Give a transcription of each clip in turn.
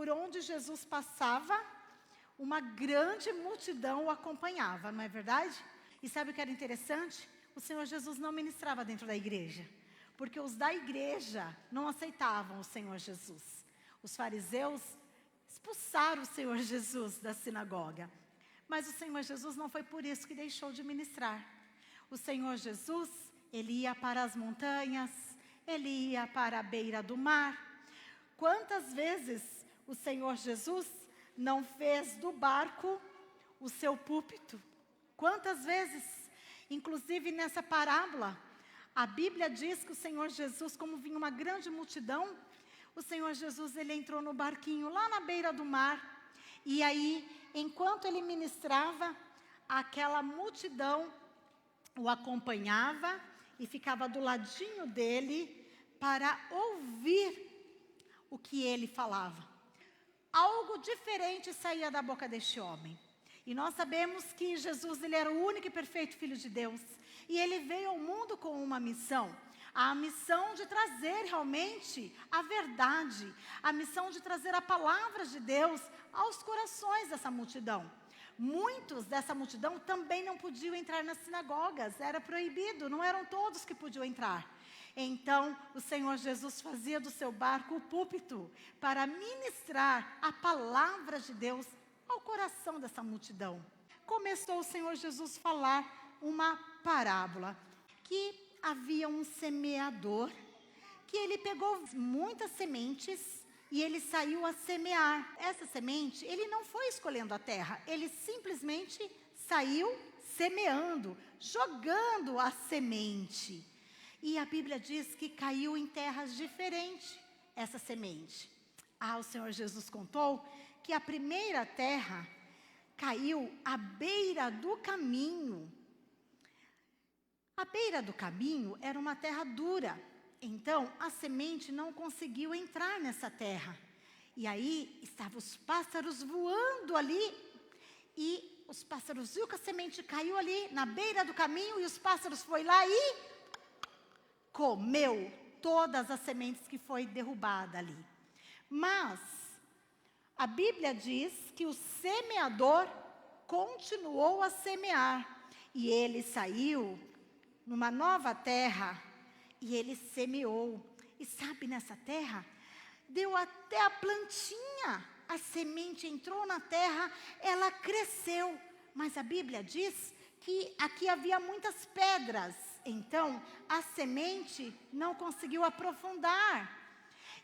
por onde Jesus passava, uma grande multidão o acompanhava, não é verdade? E sabe o que era interessante? O Senhor Jesus não ministrava dentro da igreja, porque os da igreja não aceitavam o Senhor Jesus. Os fariseus expulsaram o Senhor Jesus da sinagoga. Mas o Senhor Jesus não foi por isso que deixou de ministrar. O Senhor Jesus, ele ia para as montanhas, ele ia para a beira do mar. Quantas vezes o Senhor Jesus não fez do barco o seu púlpito? Quantas vezes? Inclusive nessa parábola, a Bíblia diz que o Senhor Jesus, como vinha uma grande multidão, o Senhor Jesus, ele entrou no barquinho lá na beira do mar. E aí, enquanto ele ministrava, aquela multidão o acompanhava e ficava do ladinho dele para ouvir o que ele falava. Algo diferente saía da boca deste homem. E nós sabemos que Jesus, ele era o único e perfeito Filho de Deus. E ele veio ao mundo com uma missão. A missão de trazer realmente a verdade. A missão de trazer a palavra de Deus aos corações dessa multidão. Muitos dessa multidão também não podiam entrar nas sinagogas. Era proibido, não eram todos que podiam entrar. Então, o Senhor Jesus fazia do seu barco o púlpito para ministrar a palavra de Deus ao coração dessa multidão. Começou o Senhor Jesus a falar uma parábola, que havia um semeador, que ele pegou muitas sementes e ele saiu a semear. Essa semente, ele não foi escolhendo a terra, ele simplesmente saiu semeando, jogando a semente. E a Bíblia diz que caiu em terras diferentes essa semente. O Senhor Jesus contou que a primeira terra caiu à beira do caminho. A beira do caminho era uma terra dura. Então, a semente não conseguiu entrar nessa terra. E aí, estavam os pássaros voando ali. E os pássaros viram que a semente caiu ali na beira do caminho. E os pássaros foram lá e comeu todas as sementes que foi derrubada ali. Mas a Bíblia diz que o semeador continuou a semear. E ele saiu numa nova terra e ele semeou. E sabe, nessa terra, deu até a plantinha. A semente entrou na terra, ela cresceu. Mas a Bíblia diz que aqui havia muitas pedras. Então, a semente não conseguiu aprofundar.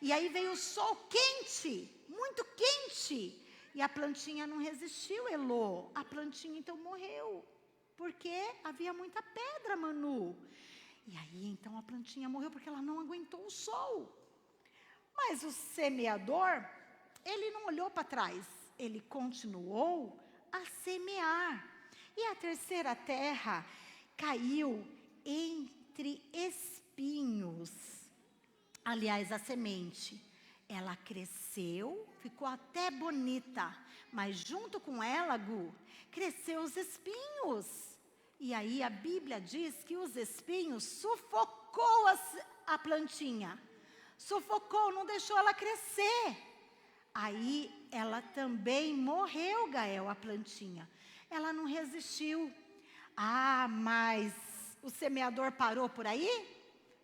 E aí veio o sol quente, muito quente. E a plantinha não resistiu, Elô. A plantinha então morreu. Porque havia muita pedra, Manu. E aí então a plantinha morreu porque ela não aguentou o sol. Mas o semeador, ele não olhou para trás. Ele continuou a semear. E a terceira terra caiu entre espinhos. Aliás, a semente, ela cresceu, ficou até bonita. Mas junto com ela, Gu, cresceu os espinhos. E aí a Bíblia diz que os espinhos sufocou a plantinha. Sufocou, não deixou ela crescer. Aí ela também morreu, Gael, a plantinha. Ela não resistiu. Mas o semeador parou por aí?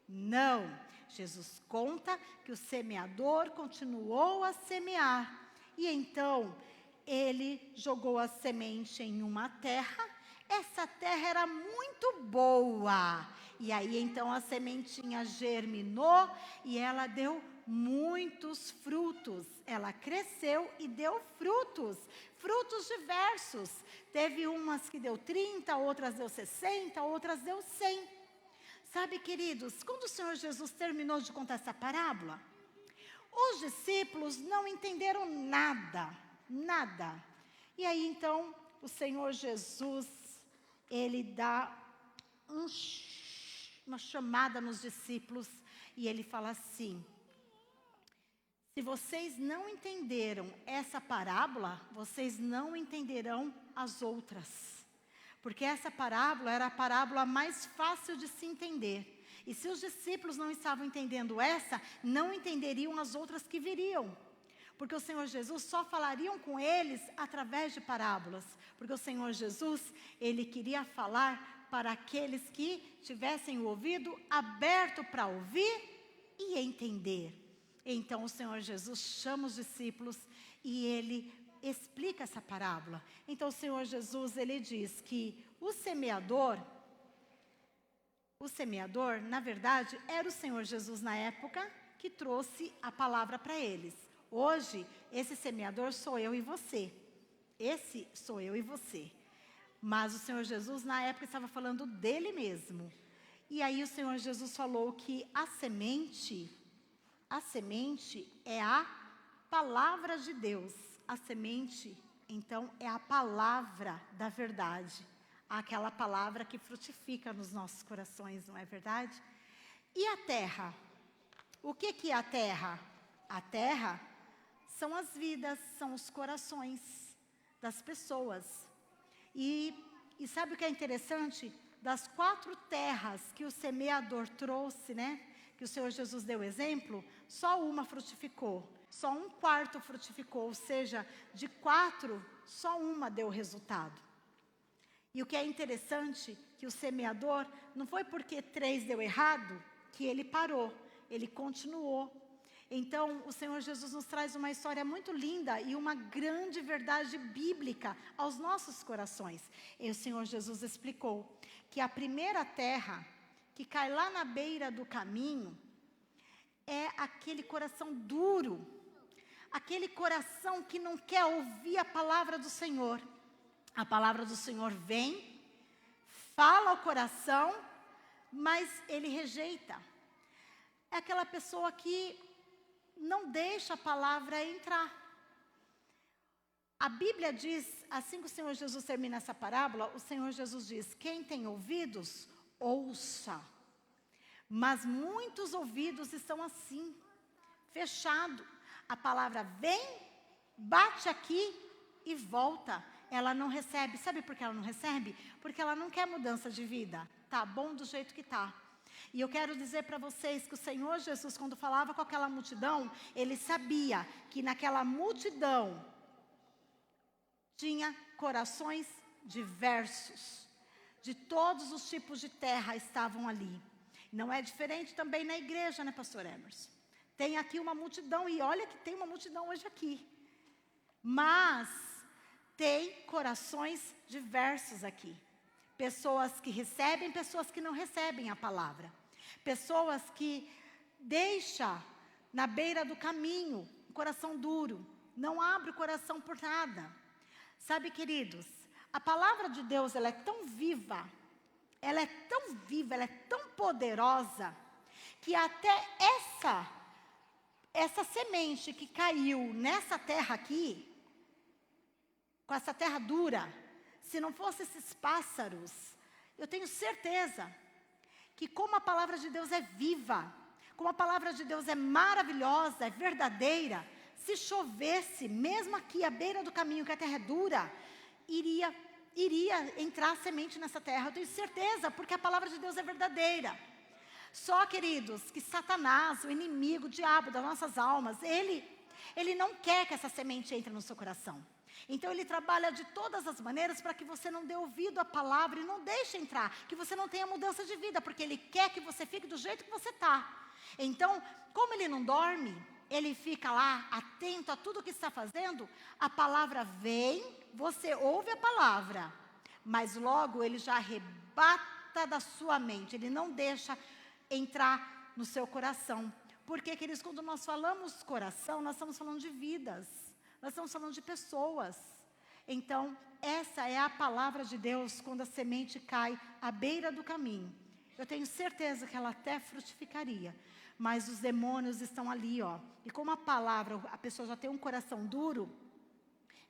Não. Jesus conta que o semeador continuou a semear. E então ele jogou a semente em uma terra. Essa terra era muito boa. E aí então a sementinha germinou e ela deu muitos frutos. Ela cresceu e deu frutos. Frutos diversos. Teve umas que deu 30, outras deu 60, outras deu 100. Sabe, queridos, quando o Senhor Jesus terminou de contar essa parábola, os discípulos não entenderam nada. Nada. E aí então o Senhor Jesus, ele dá uma chamada nos discípulos e ele fala assim: se vocês não entenderam essa parábola, vocês não entenderão as outras. Porque essa parábola era a parábola mais fácil de se entender. E se os discípulos não estavam entendendo essa, não entenderiam as outras que viriam. Porque o Senhor Jesus só falariam com eles através de parábolas. Porque o Senhor Jesus, ele queria falar para aqueles que tivessem o ouvido aberto para ouvir e entender. Então o Senhor Jesus chama os discípulos e ele explica essa parábola. Então o Senhor Jesus, ele diz que o semeador, na verdade, era o Senhor Jesus na época que trouxe a palavra para eles. Hoje, esse semeador sou eu e você. Esse sou eu e você. Mas o Senhor Jesus, na época, estava falando dele mesmo. E aí o Senhor Jesus falou que a semente é a palavra de Deus. A semente, então, é a palavra da verdade. Aquela palavra que frutifica nos nossos corações, não é verdade? E a terra? O que é a terra? A terra são as vidas, são os corações das pessoas. E sabe o que é interessante? Das 4 terras que o semeador trouxe, né? Que o Senhor Jesus deu exemplo, só uma frutificou. Só 1/4 frutificou, ou seja, de 4, só uma deu resultado. E o que é interessante, que o semeador, não foi porque 3 deu errado, que ele parou, ele continuou. Então, o Senhor Jesus nos traz uma história muito linda e uma grande verdade bíblica aos nossos corações. E o Senhor Jesus explicou que a primeira terra, que cai lá na beira do caminho, é aquele coração duro, aquele coração que não quer ouvir a palavra do Senhor. A palavra do Senhor vem, fala ao coração, mas ele rejeita. É aquela pessoa que não deixa a palavra entrar. A Bíblia diz, assim que o Senhor Jesus termina essa parábola, o Senhor Jesus diz: quem tem ouvidos, ouça. Mas muitos ouvidos estão assim, fechado. A palavra vem, bate aqui e volta. Ela não recebe. Sabe por que ela não recebe? Porque ela não quer mudança de vida. Tá bom do jeito que tá. E eu quero dizer para vocês que o Senhor Jesus, quando falava com aquela multidão, ele sabia que naquela multidão tinha corações diversos. De todos os tipos de terra estavam ali. Não é diferente também na igreja, né, pastor Emerson? Tem aqui uma multidão, e olha que tem uma multidão hoje aqui. Mas tem corações diversos aqui. Pessoas que recebem, pessoas que não recebem a palavra. Pessoas que deixam na beira do caminho um coração duro. Não abre o coração por nada. Sabe, queridos, a palavra de Deus, ela é tão viva, ela é tão poderosa, que até essa semente que caiu nessa terra aqui, com essa terra dura, se não fossem esses pássaros, eu tenho certeza que como a palavra de Deus é viva, como a palavra de Deus é maravilhosa, é verdadeira, se chovesse, mesmo aqui à beira do caminho, que a terra é dura, iria entrar semente nessa terra. Eu tenho certeza, porque a palavra de Deus é verdadeira. Só, queridos, que Satanás, o inimigo, o diabo das nossas almas, ele não quer que essa semente entre no seu coração. Então ele trabalha de todas as maneiras para que você não dê ouvido à palavra e não deixe entrar, que você não tenha mudança de vida, porque ele quer que você fique do jeito que você está. Então, como ele não dorme, ele fica lá atento a tudo que está fazendo, a palavra vem, você ouve a palavra, mas logo ele já arrebata da sua mente, ele não deixa entrar no seu coração. Porque, queridos, quando nós falamos coração, nós estamos falando de vidas. Nós estamos falando de pessoas. Então, essa é a palavra de Deus quando a semente cai à beira do caminho. Eu tenho certeza que ela até frutificaria. Mas os demônios estão ali, ó. E como a palavra, a pessoa já tem um coração duro,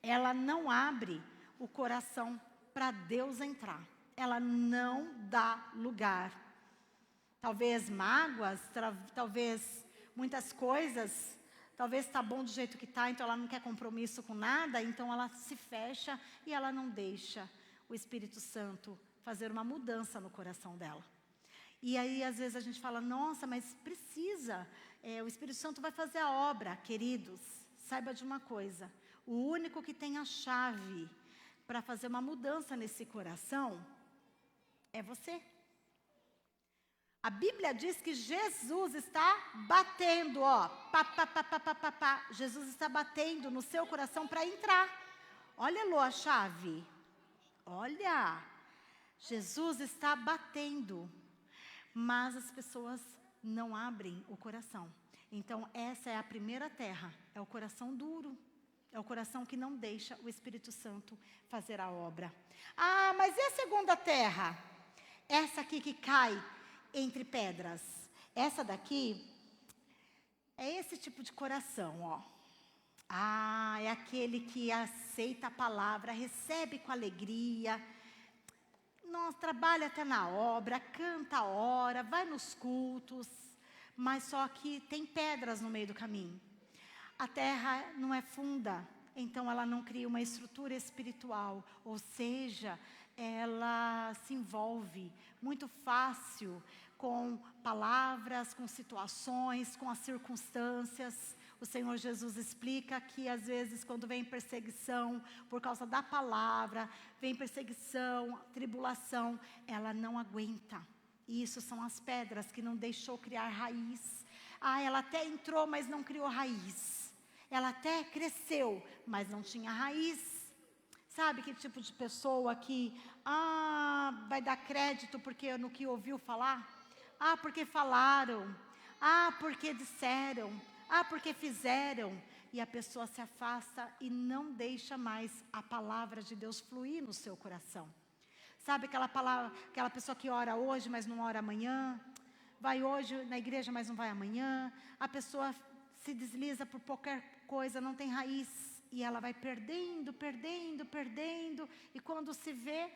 ela não abre o coração para Deus entrar. Ela não dá lugar. Talvez mágoas, talvez muitas coisas. Talvez está bom do jeito que está, então ela não quer compromisso com nada, então ela se fecha e ela não deixa o Espírito Santo fazer uma mudança no coração dela. E aí, às vezes, a gente fala, nossa, mas precisa, o Espírito Santo vai fazer a obra. Queridos, saiba de uma coisa: o único que tem a chave para fazer uma mudança nesse coração é você. A Bíblia diz que Jesus está batendo, ó, pá, pá, pá, pá, pá, pá, pá. Jesus está batendo no seu coração para entrar. Olha, Lô, a chave. Olha, Jesus está batendo, mas as pessoas não abrem o coração. Então, essa é a primeira terra, é o coração duro. É o coração que não deixa o Espírito Santo fazer a obra. Ah, mas e a segunda terra? Essa aqui que cai entre pedras. Essa daqui é esse tipo de coração, ó. Ah, é aquele que aceita a palavra, recebe com alegria. Nossa, trabalha até na obra, canta a hora, vai nos cultos. Mas só que tem pedras no meio do caminho. A terra não é funda, então ela não cria uma estrutura espiritual. Ou seja, ela se envolve muito fácil com palavras, com situações, com as circunstâncias. O Senhor Jesus explica que às vezes quando vem perseguição por causa da palavra, vem perseguição, tribulação, ela não aguenta. E isso são as pedras que não deixou criar raiz. Ah, ela até entrou, mas não criou raiz. Ela até cresceu, mas não tinha raiz. Sabe que tipo de pessoa que vai dar crédito porque no que ouviu falar? Ah, porque falaram. Ah, porque disseram. Ah, porque fizeram. E a pessoa se afasta e não deixa mais a palavra de Deus fluir no seu coração. Sabe aquela palavra, aquela pessoa que ora hoje, mas não ora amanhã? Vai hoje na igreja, mas não vai amanhã? A pessoa se desliza por qualquer coisa, não tem raiz. E ela vai perdendo, perdendo, perdendo. E quando se vê,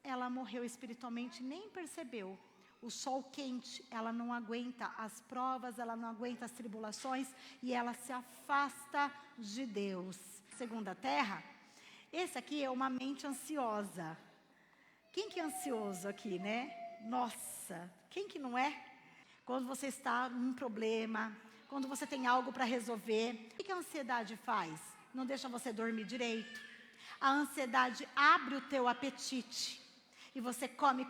ela morreu espiritualmente, nem percebeu. O sol quente, ela não aguenta as provas, ela não aguenta as tribulações. E ela se afasta de Deus. Segunda terra, esse aqui é uma mente ansiosa. Quem que é ansioso aqui, né? Nossa, quem que não é? Quando você está num problema, quando você tem algo para resolver, o que a ansiedade faz? Não deixa você dormir direito. A ansiedade abre o teu apetite. E você come,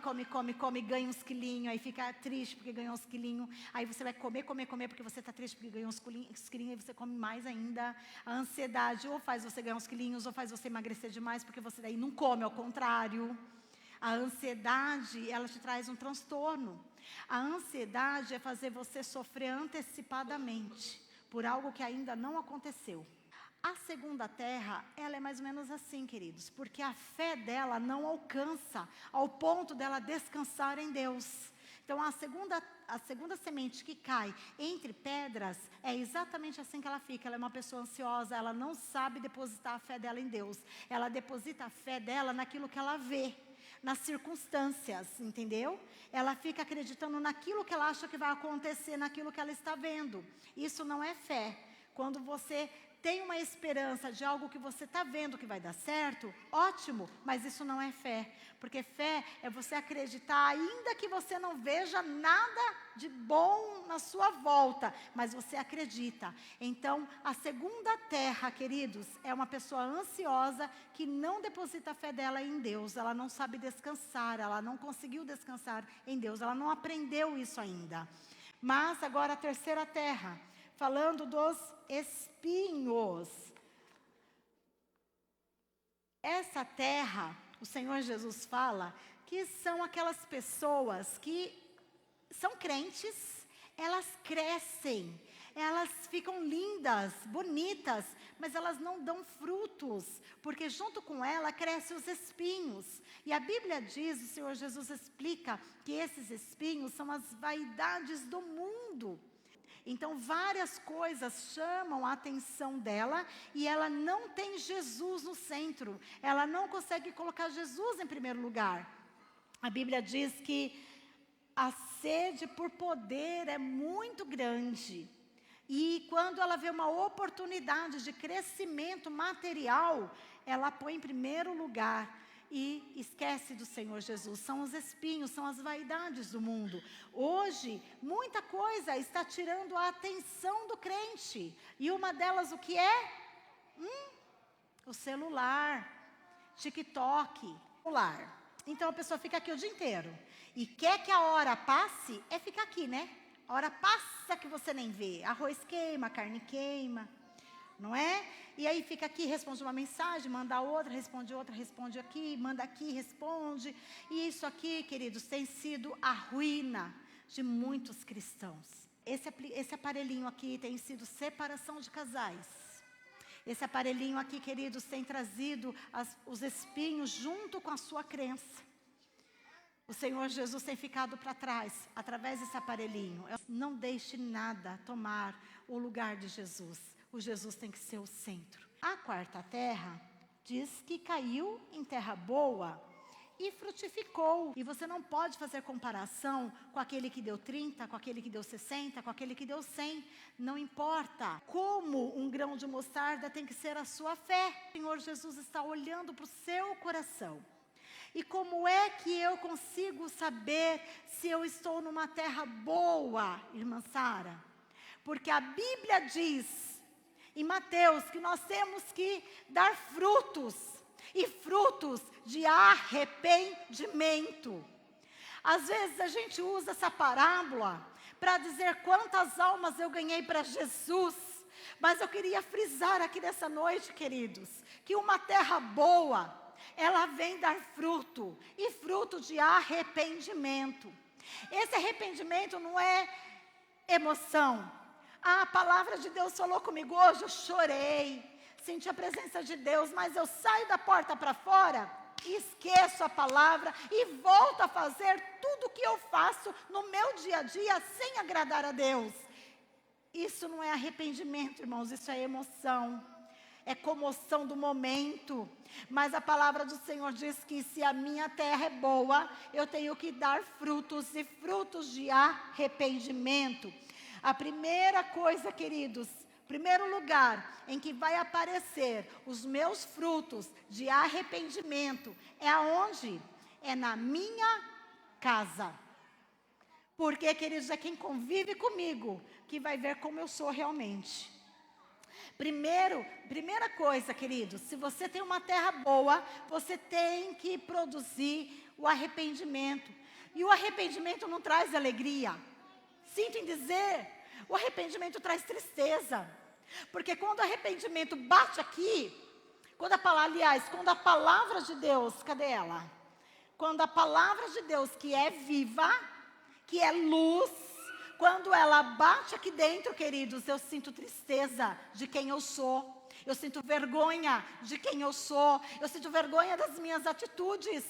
ganha uns quilinhos, aí fica triste porque ganhou uns quilinhos. Aí você vai comer porque você está triste porque ganhou uns quilinhos, e você come mais ainda. A ansiedade ou faz você ganhar uns quilinhos, ou faz você emagrecer demais, porque você daí não come, ao contrário. A ansiedade, ela te traz um transtorno. A ansiedade é fazer você sofrer antecipadamente por algo que ainda não aconteceu. A segunda terra, ela é mais ou menos assim, queridos, porque a fé dela não alcança ao ponto dela descansar em Deus. Então, a segunda semente que cai entre pedras, é exatamente assim que ela fica. Ela é uma pessoa ansiosa, ela não sabe depositar a fé dela em Deus. Ela deposita a fé dela naquilo que ela vê, nas circunstâncias, entendeu? Ela fica acreditando naquilo que ela acha que vai acontecer, naquilo que ela está vendo. Isso não é fé. Quando você tem uma esperança de algo que você está vendo que vai dar certo, ótimo, mas isso não é fé. Porque fé é você acreditar, ainda que você não veja nada de bom na sua volta, mas você acredita. Então, a segunda terra, queridos, é uma pessoa ansiosa que não deposita a fé dela em Deus. Ela não sabe descansar, ela não conseguiu descansar em Deus, ela não aprendeu isso ainda. Mas agora a terceira terra, falando dos espinhos. Essa terra, o Senhor Jesus fala que são aquelas pessoas que são crentes, elas crescem, elas ficam lindas, bonitas, mas elas não dão frutos, porque junto com ela crescem os espinhos. E a Bíblia diz, o Senhor Jesus explica que esses espinhos são as vaidades do mundo. Então, várias coisas chamam a atenção dela e ela não tem Jesus no centro. Ela não consegue colocar Jesus em primeiro lugar. A Bíblia diz que a sede por poder é muito grande. E quando ela vê uma oportunidade de crescimento material, ela põe em primeiro lugar. e esquece do Senhor Jesus. São os espinhos, são as vaidades do mundo. Hoje, muita coisa está tirando a atenção do crente. E uma delas o que é? O celular, TikTok, celular. Então a pessoa fica aqui o dia inteiro. E quer que a hora passe, é ficar aqui, né? A hora passa que você nem vê. Arroz queima, carne queima, não é? E aí fica aqui, responde uma mensagem, manda outra, responde aqui, manda aqui, responde. E isso aqui, queridos, tem sido a ruína de muitos cristãos. Esse aparelhinho aqui tem sido separação de casais. Esse aparelhinho aqui, queridos, tem trazido os espinhos junto com a sua crença. O Senhor Jesus tem ficado para trás, através desse aparelhinho. Não deixe nada tomar o lugar de Jesus. O Jesus tem que ser o centro. A quarta terra diz que caiu em terra boa e frutificou. E você não pode fazer comparação com aquele que deu 30, com aquele que deu 60, com aquele que deu 100. Não importa. Como um grão de mostarda tem que ser a sua fé. O Senhor Jesus está olhando para o seu coração. E como é que eu consigo saber se eu estou numa terra boa, irmã Sara? Porque a Bíblia diz em Mateus que nós temos que dar frutos. E frutos de arrependimento. Às vezes a gente usa essa parábola para dizer quantas almas eu ganhei para Jesus. Mas eu queria frisar aqui nessa noite, queridos, que uma terra boa, ela vem dar fruto, e fruto de arrependimento. Esse arrependimento não é emoção. A palavra de Deus falou comigo hoje, eu chorei, senti a presença de Deus, mas eu saio da porta para fora, esqueço a palavra e volto a fazer tudo o que eu faço no meu dia a dia sem agradar a Deus. Isso não é arrependimento, irmãos, isso é emoção. É comoção do momento. Mas a palavra do Senhor diz que se a minha terra é boa, eu tenho que dar frutos e frutos de arrependimento. A primeira coisa, queridos, primeiro lugar em que vai aparecer os meus frutos de arrependimento é aonde? É na minha casa. Porque, queridos, é quem convive comigo que vai ver como eu sou realmente. Primeira coisa, queridos, se você tem uma terra boa, você tem que produzir o arrependimento. E o arrependimento não traz alegria. Sinto em dizer, o arrependimento traz tristeza. Porque quando o arrependimento bate aqui, quando a palavra de Deus, cadê ela? Quando a palavra de Deus, que é viva, que é luz, quando ela bate aqui dentro, queridos, eu sinto tristeza de quem eu sou. Eu sinto vergonha de quem eu sou. Eu sinto vergonha das minhas atitudes.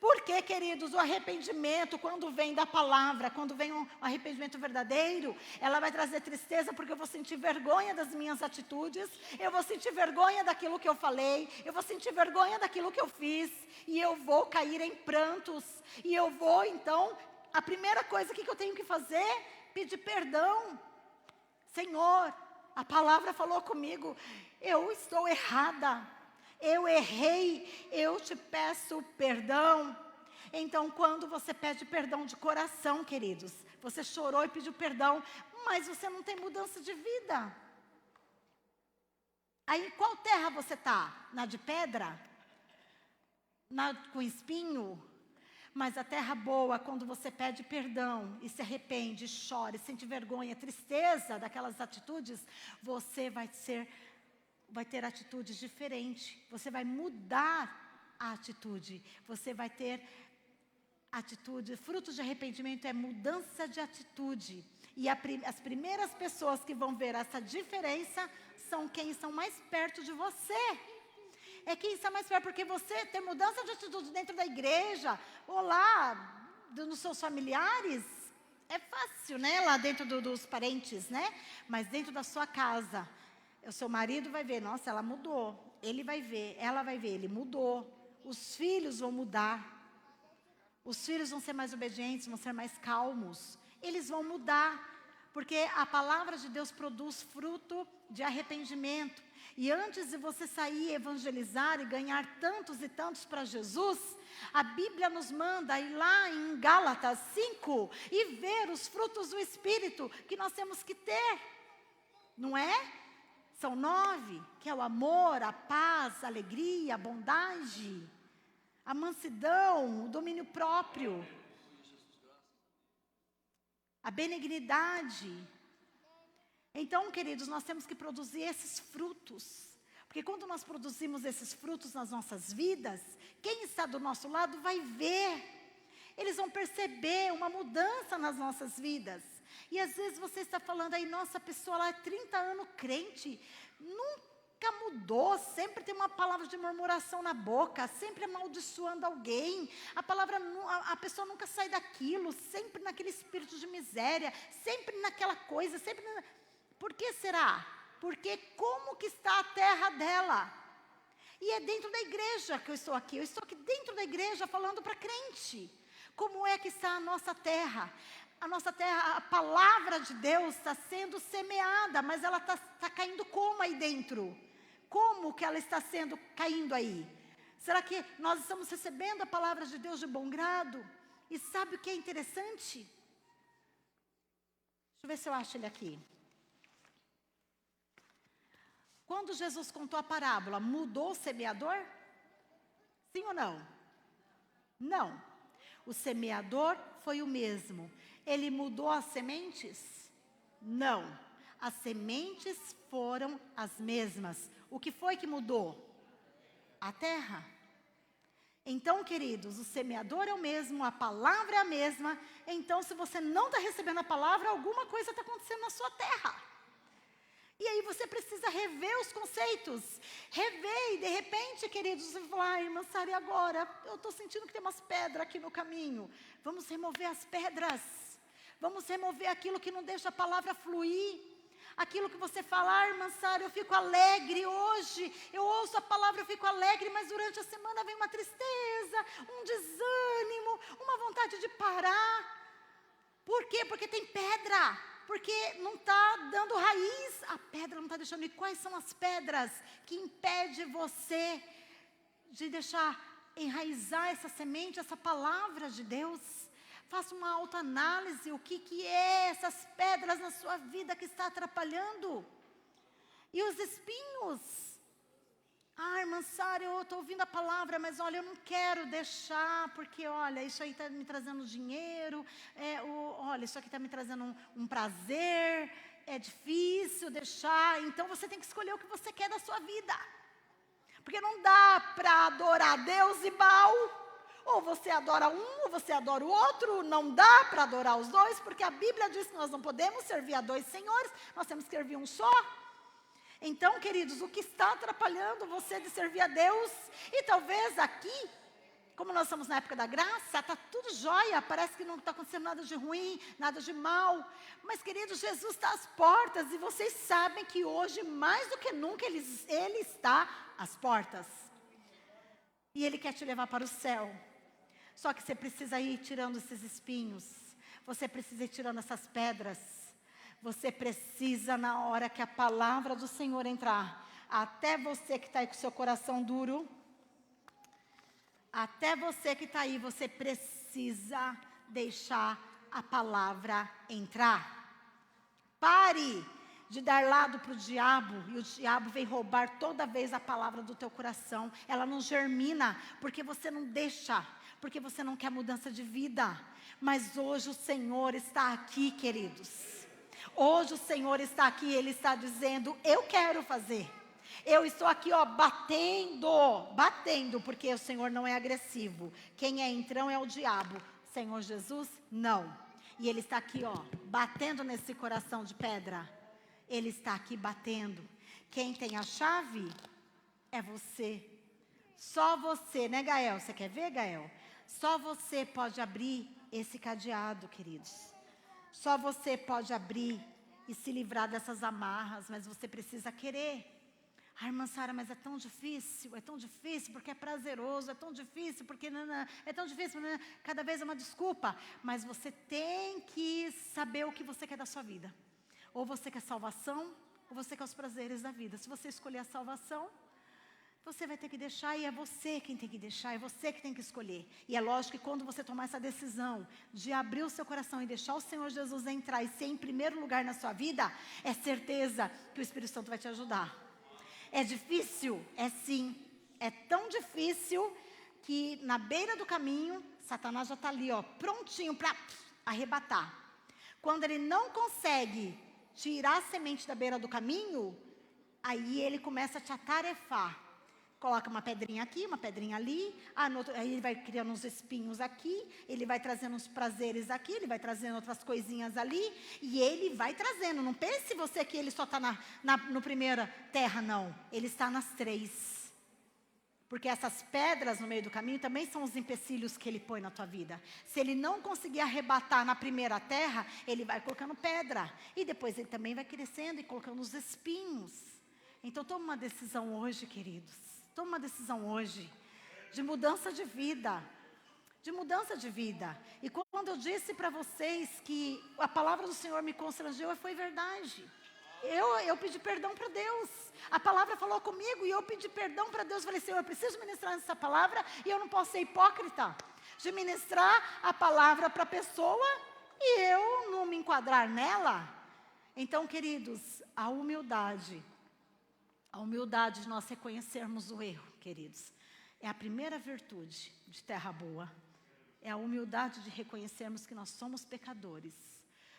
Porque, queridos, o arrependimento, quando vem da palavra, quando vem um arrependimento verdadeiro, ela vai trazer tristeza porque eu vou sentir vergonha das minhas atitudes, eu vou sentir vergonha daquilo que eu falei, eu vou sentir vergonha daquilo que eu fiz, e eu vou cair em prantos, e eu vou, então, a primeira coisa que eu tenho que fazer, pedir perdão. Senhor, a palavra falou comigo, eu estou errada, eu errei, eu te peço perdão. Então, quando você pede perdão de coração, queridos, você chorou e pediu perdão, mas você não tem mudança de vida. Aí, qual terra você está? Na de pedra? Na com espinho? Mas a terra boa, quando você pede perdão e se arrepende, chora, sente vergonha, tristeza daquelas atitudes, você vai ter atitudes diferentes. Você vai mudar a atitude. Você vai ter atitude. Fruto de arrependimento é mudança de atitude. E as primeiras pessoas que vão ver essa diferença são quem estão mais perto de você. É quem está mais perto, porque você ter mudança de atitude dentro da igreja, ou lá, nos seus familiares, é fácil, né? Lá dentro dos parentes, né? Mas dentro da sua casa, o seu marido vai ver, nossa, ela mudou. Ele vai ver, ela vai ver, ele mudou. Os filhos vão mudar. Os filhos vão ser mais obedientes, vão ser mais calmos. Eles vão mudar, porque a palavra de Deus produz fruto de arrependimento. E antes de você sair evangelizar e ganhar tantos e tantos para Jesus, a Bíblia nos manda ir lá em Gálatas 5 e ver os frutos do Espírito que nós temos que ter. Não é? São 9, que é o amor, a paz, a alegria, a bondade, a mansidão, o domínio próprio, a benignidade. Então, queridos, nós temos que produzir esses frutos. Porque quando nós produzimos esses frutos nas nossas vidas, quem está do nosso lado vai ver. Eles vão perceber uma mudança nas nossas vidas. E às vezes você está falando aí, nossa, a pessoa lá é 30 anos crente, nunca mudou, sempre tem uma palavra de murmuração na boca, sempre amaldiçoando alguém, a pessoa nunca sai daquilo, sempre naquele espírito de miséria, sempre naquela coisa, Por que será? Porque como que está a terra dela? E é dentro da igreja que eu estou aqui dentro da igreja falando para crente. Como é que está a nossa terra? A nossa terra, a palavra de Deus está sendo semeada, mas ela está caindo como aí dentro? Como que ela está caindo aí? Será que nós estamos recebendo a palavra de Deus de bom grado? E sabe o que é interessante? Deixa eu ver se eu acho ele aqui. Quando Jesus contou a parábola, mudou o semeador? Sim ou não? Não. O semeador foi o mesmo. Ele mudou as sementes? Não. As sementes foram as mesmas. O que foi que mudou? A terra. Então, queridos, o semeador é o mesmo, a palavra é a mesma. Então, se você não está recebendo a palavra, alguma coisa está acontecendo na sua terra. E aí você precisa rever os conceitos. Rever e de repente, queridos, você vai falar, irmã Sara, e agora? Eu estou sentindo que tem umas pedras aqui no caminho. Vamos remover as pedras. Vamos remover aquilo que não deixa a palavra fluir. Aquilo que você fala, irmã Sara, eu fico alegre hoje. Eu ouço a palavra, eu fico alegre, mas durante a semana vem uma tristeza, um desânimo, uma vontade de parar. Por quê? Porque tem pedra. Porque não está dando raiz, a pedra não está deixando. E quais são as pedras que impedem você de deixar enraizar essa semente, essa palavra de Deus? Faça uma autoanálise, o que é essas pedras na sua vida que está atrapalhando? E os espinhos? Irmã Sara, eu estou ouvindo a palavra, mas olha, eu não quero deixar, porque olha, isso aí está me trazendo dinheiro, olha, isso aqui está me trazendo um prazer, é difícil deixar, então você tem que escolher o que você quer da sua vida. Porque não dá para adorar Deus e Baal, ou você adora um, ou você adora o outro, não dá para adorar os dois, porque a Bíblia diz que nós não podemos servir a dois senhores, nós temos que servir um só. Então, queridos, o que está atrapalhando você de servir a Deus? E talvez aqui, como nós estamos na época da graça, está tudo jóia, parece que não está acontecendo nada de ruim, nada de mal. Mas, queridos, Jesus está às portas e vocês sabem que hoje, mais do que nunca, Ele está às portas. E Ele quer te levar para o céu. Só que você precisa ir tirando esses espinhos, você precisa ir tirando essas pedras. Você precisa, na hora que a palavra do Senhor entrar, até você que está aí com o seu coração duro, até você que está aí, você precisa deixar a palavra entrar. Pare de dar lado para o diabo, e o diabo vem roubar toda vez a palavra do teu coração. Ela não germina, porque você não deixa, porque você não quer mudança de vida. Mas hoje o Senhor está aqui, queridos. Hoje o Senhor está aqui, Ele está dizendo, eu quero fazer. Eu estou aqui, batendo, porque o Senhor não é agressivo. Quem é entrão é o diabo. Senhor Jesus, não. E Ele está aqui, batendo nesse coração de pedra. Ele está aqui batendo. Quem tem a chave é você. Só você, né, Gael? Você quer ver, Gael? Só você pode abrir esse cadeado, queridos. Só você pode abrir e se livrar dessas amarras, mas você precisa querer. Irmã Sara, mas é tão difícil porque é prazeroso, é tão difícil porque é tão difícil, cada vez é uma desculpa. Mas você tem que saber o que você quer da sua vida. Ou você quer salvação, ou você quer os prazeres da vida? Se você escolher a salvação, você vai ter que deixar, e é você quem tem que deixar, é você que tem que escolher. E é lógico que quando você tomar essa decisão de abrir o seu coração e deixar o Senhor Jesus entrar e ser em primeiro lugar na sua vida, é certeza que o Espírito Santo vai te ajudar. É difícil? É sim. É tão difícil que na beira do caminho, Satanás já está ali, ó, prontinho para arrebatar. Quando ele não consegue tirar a semente da beira do caminho, aí ele começa a te atarefar. Coloca uma pedrinha aqui, uma pedrinha ali, aí ele vai criando uns espinhos aqui, ele vai trazendo uns prazeres aqui, ele vai trazendo outras coisinhas ali, e ele vai trazendo. Não pense você que ele só está no primeira terra, não. Ele está nas 3. Porque essas pedras no meio do caminho também são os empecilhos que ele põe na tua vida. Se ele não conseguir arrebatar na primeira terra, ele vai colocando pedra. E depois ele também vai crescendo e colocando os espinhos. Então toma uma decisão hoje, queridos. Toma uma decisão hoje de mudança de vida. De mudança de vida. E quando eu disse para vocês que a palavra do Senhor me constrangeu, foi verdade. Eu pedi perdão para Deus. A palavra falou comigo e eu pedi perdão para Deus. Falei, Senhor, eu preciso ministrar essa palavra e eu não posso ser hipócrita de ministrar a palavra para a pessoa e eu não me enquadrar nela. Então, queridos, a humildade de nós reconhecermos o erro, queridos, é a primeira virtude de terra boa. É a humildade de reconhecermos que nós somos pecadores.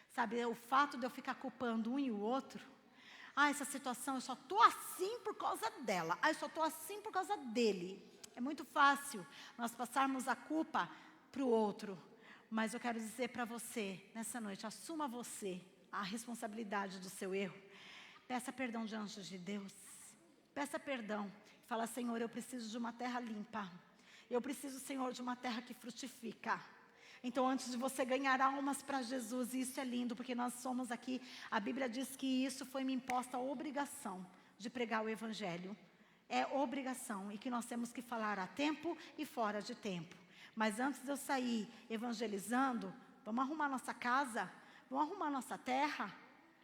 Sabe, o fato de eu ficar culpando um e o outro, essa situação, eu só estou assim por causa dela, eu só estou assim por causa dele. É muito fácil nós passarmos a culpa para o outro, mas eu quero dizer para você, nessa noite, assuma você a responsabilidade do seu erro. Peça perdão diante de Deus. Peça perdão. Fala, Senhor, eu preciso de uma terra limpa. Eu preciso, Senhor, de uma terra que frutifica. Então, antes de você ganhar almas para Jesus, e isso é lindo, porque nós somos aqui, a Bíblia diz que isso foi me imposta a obrigação de pregar o Evangelho. É obrigação, e que nós temos que falar a tempo e fora de tempo. Mas antes de eu sair evangelizando, vamos arrumar nossa casa, vamos arrumar nossa terra,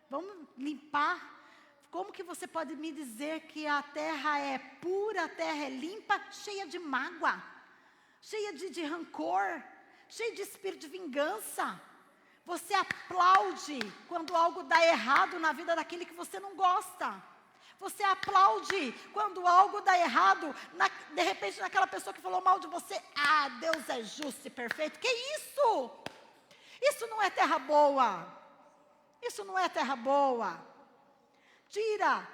vamos limpar. Como que você pode me dizer que a terra é pura, a terra é limpa, cheia de mágoa, cheia de rancor, cheia de espírito de vingança? Você aplaude quando algo dá errado na vida daquele que você não gosta. Você aplaude quando algo dá errado, de repente naquela pessoa que falou mal de você. Deus é justo e perfeito. Que isso? Isso não é terra boa. Isso não é terra boa. Tira,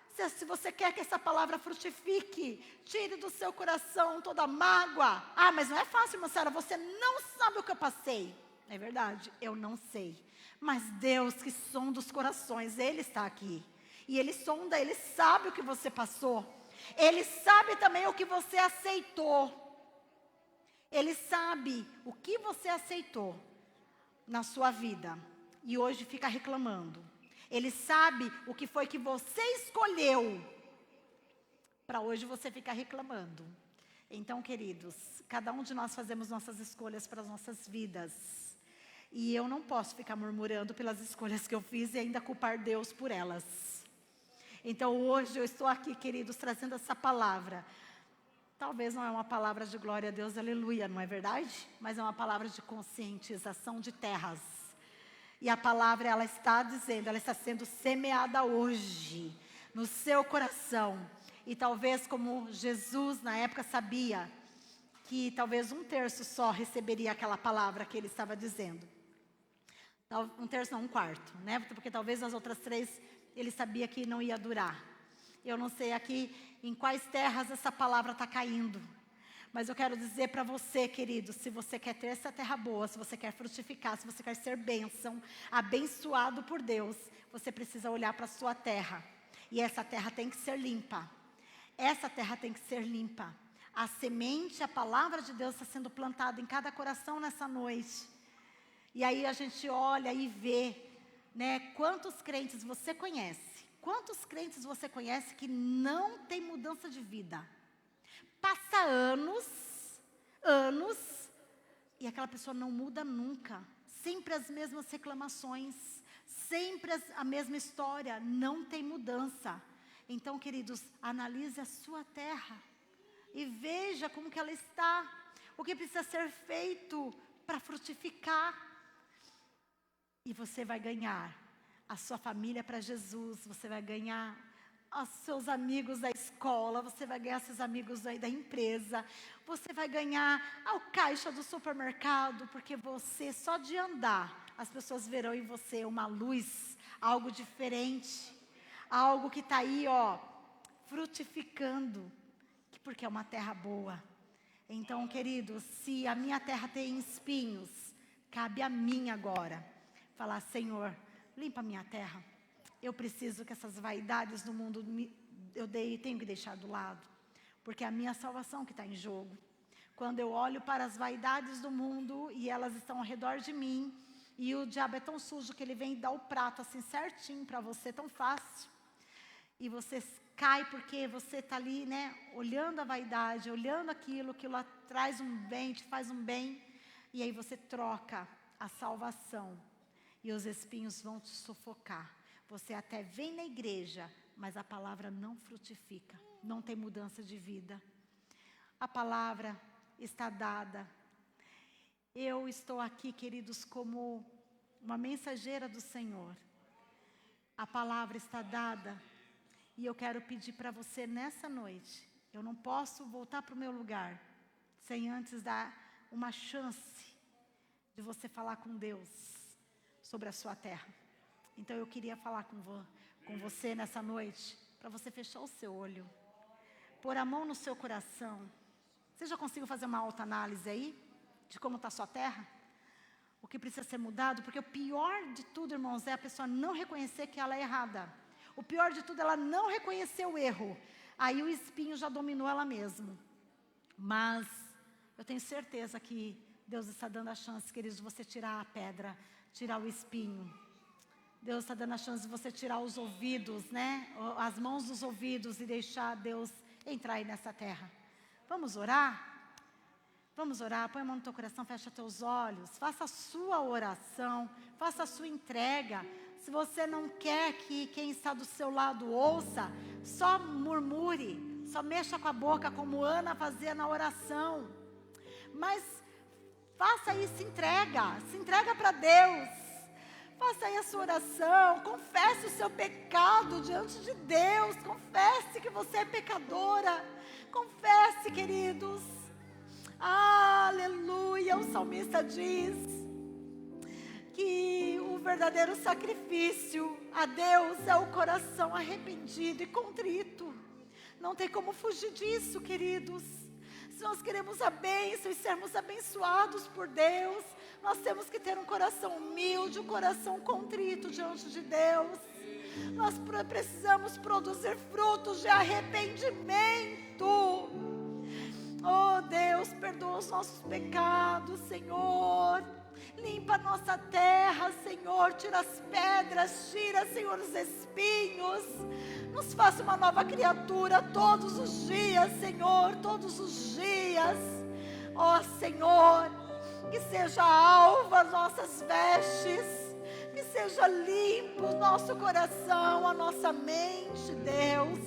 se você quer que essa palavra frutifique, tire do seu coração toda mágoa. Mas não é fácil, irmã Sara, você não sabe o que eu passei. É verdade, eu não sei. Mas Deus que sonda os corações, Ele está aqui. E Ele sonda, Ele sabe o que você passou. Ele sabe também o que você aceitou. Ele sabe o que você aceitou na sua vida. E hoje fica reclamando. Ele sabe o que foi que você escolheu para hoje você ficar reclamando. Então, queridos, cada um de nós fazemos nossas escolhas para as nossas vidas. E eu não posso ficar murmurando pelas escolhas que eu fiz e ainda culpar Deus por elas. Então, hoje eu estou aqui, queridos, trazendo essa palavra. Talvez não é uma palavra de glória a Deus, aleluia, não é verdade? Mas é uma palavra de conscientização de terras. E a palavra, ela está dizendo, ela está sendo semeada hoje, no seu coração. E talvez como Jesus na época sabia, que talvez 1/3 só receberia aquela palavra que ele estava dizendo. 1/3 não, 1/4, né? Porque talvez as outras 3, ele sabia que não ia durar. Eu não sei aqui em quais terras essa palavra está caindo. Mas eu quero dizer para você, querido, se você quer ter essa terra boa, se você quer frutificar, se você quer ser bênção, abençoado por Deus, você precisa olhar para a sua terra. E essa terra tem que ser limpa. Essa terra tem que ser limpa. A semente, a palavra de Deus está sendo plantada em cada coração nessa noite. E aí a gente olha e vê, né, quantos crentes você conhece. Quantos crentes você conhece que não tem mudança de vida? Passa anos, e aquela pessoa não muda nunca. Sempre as mesmas reclamações, sempre a mesma história, não tem mudança. Então, queridos, analise a sua terra e veja como que ela está, o que precisa ser feito para frutificar. E você vai ganhar a sua família para Jesus, você vai ganhar os seus amigos da escola, você vai ganhar seus amigos da empresa, você vai ganhar o caixa do supermercado, porque você, só de andar, as pessoas verão em você uma luz, algo diferente, algo que está aí, frutificando, porque é uma terra boa. Então, queridos, se a minha terra tem espinhos, cabe a mim agora falar: Senhor, limpa a minha terra. Eu preciso que essas vaidades do mundo tenho que deixar do lado, porque é a minha salvação que está em jogo. Quando eu olho para as vaidades do mundo e elas estão ao redor de mim, e o diabo é tão sujo que ele vem dar o prato assim certinho para você, tão fácil, e você cai porque você está ali, né, olhando a vaidade, olhando aquilo traz um bem, te faz um bem, e aí você troca a salvação, e os espinhos vão te sufocar. Você até vem na igreja, mas a palavra não frutifica, não tem mudança de vida. A palavra está dada. Eu estou aqui, queridos, como uma mensageira do Senhor. A palavra está dada. E eu quero pedir para você nessa noite, eu não posso voltar para o meu lugar, sem antes dar uma chance de você falar com Deus sobre a sua terra. Então eu queria falar com você nessa noite, para você fechar o seu olho, pôr a mão no seu coração. Você já conseguiu fazer uma autoanálise aí, de como está a sua terra? O que precisa ser mudado? Porque o pior de tudo, irmãos, é a pessoa não reconhecer que ela é errada. O pior de tudo é ela não reconhecer o erro. Aí o espinho já dominou ela mesma. Mas eu tenho certeza que Deus está dando a chance, queridos, de você tirar a pedra, tirar o espinho. Deus está dando a chance de você tirar os ouvidos, né? As mãos dos ouvidos e deixar Deus entrar aí nessa terra. Vamos orar? Vamos orar, põe a mão no teu coração, fecha teus olhos, faça a sua oração, faça a sua entrega. Se você não quer que quem está do seu lado ouça, só murmure, só mexa com a boca, como Ana fazia na oração. Mas faça isso, se entrega para Deus. Faça aí a sua oração, confesse o seu pecado diante de Deus, confesse que você é pecadora, confesse, queridos. Aleluia, o salmista diz que o verdadeiro sacrifício a Deus é o coração arrependido e contrito. Não tem como fugir disso, queridos. Se nós queremos a bênção e sermos abençoados por Deus, nós temos que ter um coração humilde, um coração contrito diante de Deus. Nós precisamos produzir frutos de arrependimento. Oh Deus, perdoa os nossos pecados, Senhor. Limpa a nossa terra, Senhor. Tira as pedras, tira, Senhor, os espinhos. Nos faça uma nova criatura todos os dias, Senhor, todos os dias. Ó Senhor, que seja alva as nossas vestes, que seja limpo o nosso coração, a nossa mente, Deus.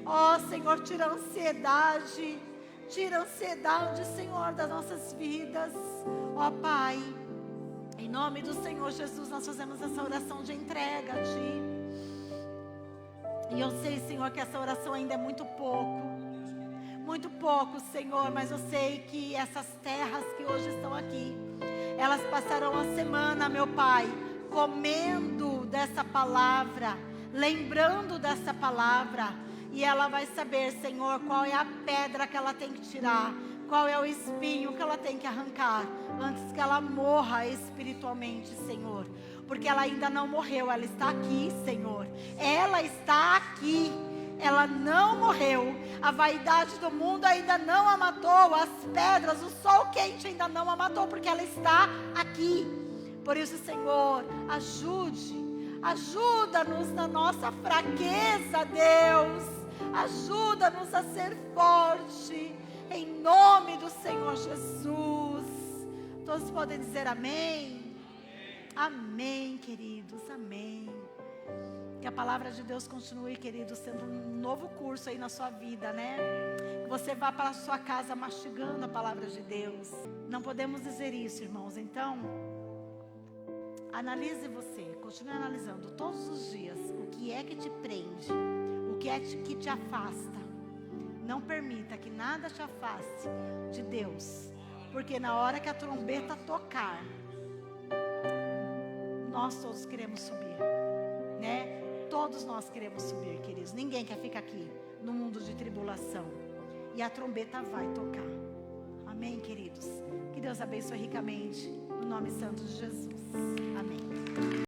Ó Senhor, tira a ansiedade, Senhor, das nossas vidas. Ó Pai, em nome do Senhor Jesus, nós fazemos essa oração de entrega a Ti. E eu sei, Senhor, que essa oração ainda é muito pouco, Senhor, mas eu sei que essas terras que hoje estão aqui, elas passarão a semana, meu Pai, comendo dessa palavra, lembrando dessa palavra, e ela vai saber, Senhor, qual é a pedra que ela tem que tirar, qual é o espinho que ela tem que arrancar, antes que ela morra espiritualmente, Senhor. Porque ela ainda não morreu, ela está aqui, Senhor. Ela está aqui, ela não morreu. A vaidade do mundo ainda não a matou, as pedras, o sol quente ainda não a matou, porque ela está aqui. Por isso, Senhor, ajuda-nos na nossa fraqueza, Deus. Ajuda-nos a ser forte, em nome do Senhor Jesus. Todos podem dizer amém? Amém, queridos, amém. Que a palavra de Deus continue, queridos, sendo um novo curso aí na sua vida, né? Que você vá para a sua casa mastigando a palavra de Deus. Não podemos dizer isso, irmãos. Então, analise você, continue analisando todos os dias o que é que te prende, o que é que te afasta. Não permita que nada te afaste de Deus, porque na hora que a trombeta tocar, nós todos queremos subir, né? Todos nós queremos subir, queridos. Ninguém quer ficar aqui no mundo de tribulação. E a trombeta vai tocar. Amém, queridos? Que Deus abençoe ricamente, no nome santo de Jesus. Amém.